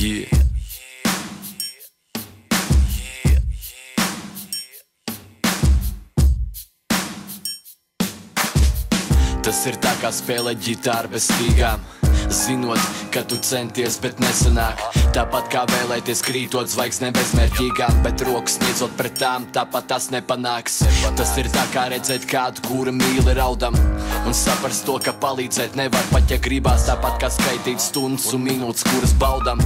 Yeah. Tas ir tā kā spēlēt ģitāru bez stīgām, zinot, ka tu centies, bet nesanāk. Tāpat kā vēlēties krītot zvaigznēm bezmērķīgām, bet rokas sniedzot pret tām, tāpat tas nepanāks. Tas ir tā kā redzēt kādu, kura mīli raudam, un saprast to, ka palīdzēt nevar pat, ja gribās. Tāpat kā skaitīt stundas un minūtes, kuras baudam,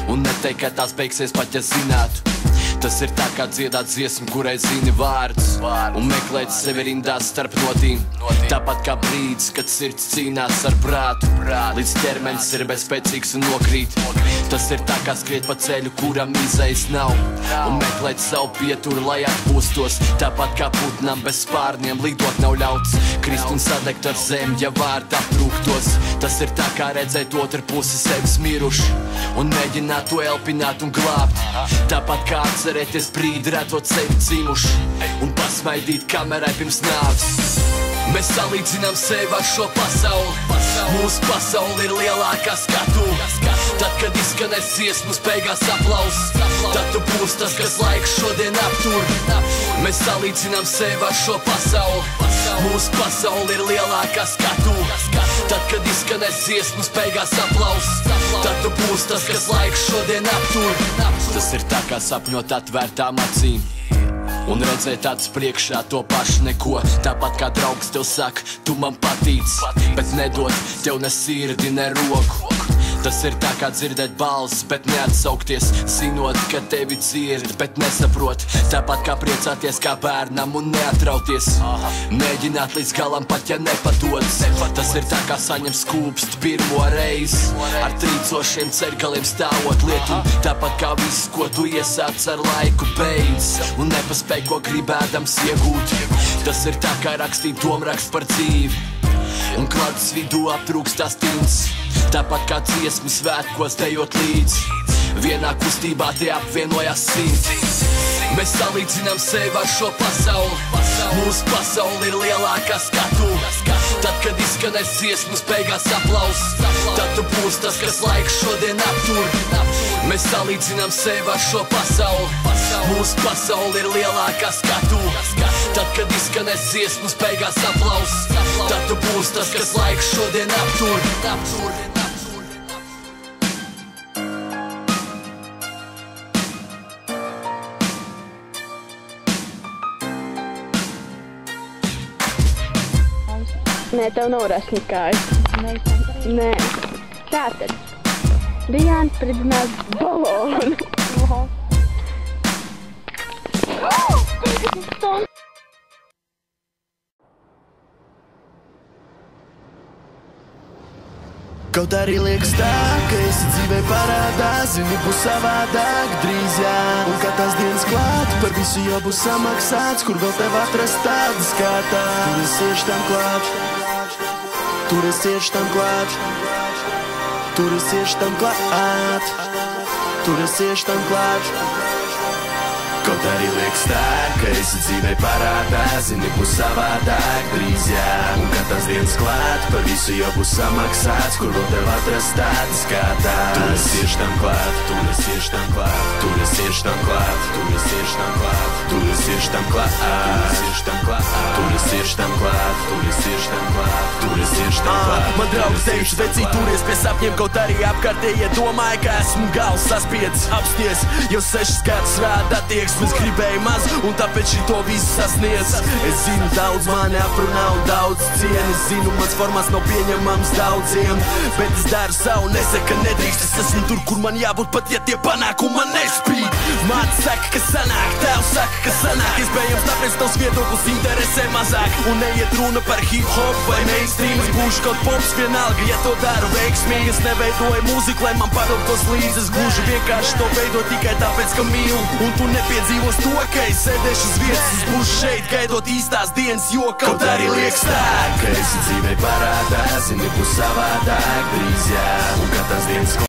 un neteikt, ka tās beigsies pat, ja zinātu. Tas ir tā kā dziedāt dziesmu, kurai zini vārdus, un meklēt sevi rindās starp notīm. Tāpat kā brīdis, kad sirds cīnās ar prātu, līdz ķermenis ir bezspēcīgs un nokrīt. Tas ir tā kā skriet pa ceļu, kuram izejas nav, un meklēt savu pieturu, lai atpūstos. Tāpat kā putnam bez spārniem lidot nav ļauts, krist un sadegt ar zemi, ja vārdi aptrūktos. Tas ir tā kā redzēt otru pusi sevis miruši, un mēģināt to elpināt un glābt. Tāpat kā atcerēties brīdi, redzot sevi dzimuši, un pasmaidīt kamerai pirms nāves. Mēs salīdzinām sevi ar šo pasauli, mūsu pasauli ir lielākā skatu. Tad, kad izskanēs dziesmas, beigās aplauss, tad tu būsi tas, kas laiku šodien aptur. Mēs salīdzinām sevi ar šo pasauli, mūsu pasauli ir lielākā skatu. Tad, kad izskanēs dziesmas, beigās aplauss, tad tu būsi tas, kas laiku šodien aptur. Tas ir tā kā sapņot atvērtām acīm, un redzēt tāds priekšā to pašu neko. Tāpat kā draugs tev saka, tu man patīc, bet nedod tev ne sirdi, ne roku. Tas ir tā kā dzirdēt balsis, bet neatsaukties, zinot, ka tevi dzird, bet nesaprot. Tāpat kā priecāties kā bērnam un neatrauties, mēģināt līdz galam pat, ja nepadodas. Tas ir tā kā saņem skūpst pirmo reizi, ar trīcošiem ceļgaliem stāvot lietu. Tāpat kā viss, ko tu iesāc ar laiku beidz, un nepaspēj, ko gribēdams iegūt. Tas ir tā kā rakstīt domrakstu par dzīvi, un kladas vidū aptrūkstās tints. Tāpat kā dziesmu svētkos dejot līdz, vienā kustībā te apvienojās simti. Mēs salīdzinām sevi ar šo pasauli, mūsu pasauli ir lielākā skatu. Tad, kad izskanēs dziesmas, beigās aplauss, tad tu būsi tas, kas laiku šodien aptur. Mēs salīdzinām sevi ar šo pasauli, mūsu pasauli ir lielākā skatu. Tad, kad izskanēs dziesmas, beigās aplauss, tad tu būsi tas, kas laiku šodien aptur. Nē, tev nav rasnikājas. Nē. Tātad. Diāna spridzinās balonu. Kaut arī liekas tā, ka esi dzīvē parādā, zini, būs savādāk drīz, jā. Un kā tās dienas klāt, par visu jau būs samaksāts, kur vēl tev atrast tādas kā tā. Tur es iešu tam klāt, tur es iešu tam klāt, tur es iešu tam klāt, tur es iešu tam klāt. Kaut arī liekas tā, ka esi dzīvē parādā, zini, būs savādāk drīz, jā. Un kā tās dienas klāt, par visu jau būs samaksāts, kur vēl tev atrast tādas kā tā. Tur es iešu tam klāt, tur es iešu tam klāt, tur es iešu tam klāt, tur es iešu tam klāt, tur es iešu tam klāt, tur es iešu tam klāt, tur es iešu tam klāt, tur es iešu tam klāt. Man draugs teiks, vecī, turies pie sapņiem, kaut arī apkārtējie domāja, ka esmu gals saspiedz, apsties, jau 6 gadus rāda attieks. Es gribēju maz, un tāpēc šito visu sasniedz. Es zinu, daudz mani aprunā un daudz cienu. Es zinu, mans formāts nav pieņemams daudziem, bet es daru savu, nesaka, nedrīkst. Es esmu tur, kur man jābūt, pat ja tie panākumi man nespīd. Māte saka, ka sanāk, tēvs saka, ka sanāk. Iespējams, tāpēc tavs viedoklis interesē mazāk. Un neiet runa par hip-hop vai mainstream. Es būšu kaut pops vienalga, ja to daru veiksmīgi. Es neveidoju mūziku, lai man pavilktos līdzi. Es gluži vienkārši to veidoju tikai tāpēc, ka mīlu. Un tu nepiedzīvos to, ka es sēdēšu uz vietas. Es būšu šeit, gaidot īstās dienas, jo kaut arī liekas tā, ka esi dzīvē parādā, zini, būs savādāk drīz, jā. Un kā tās dienas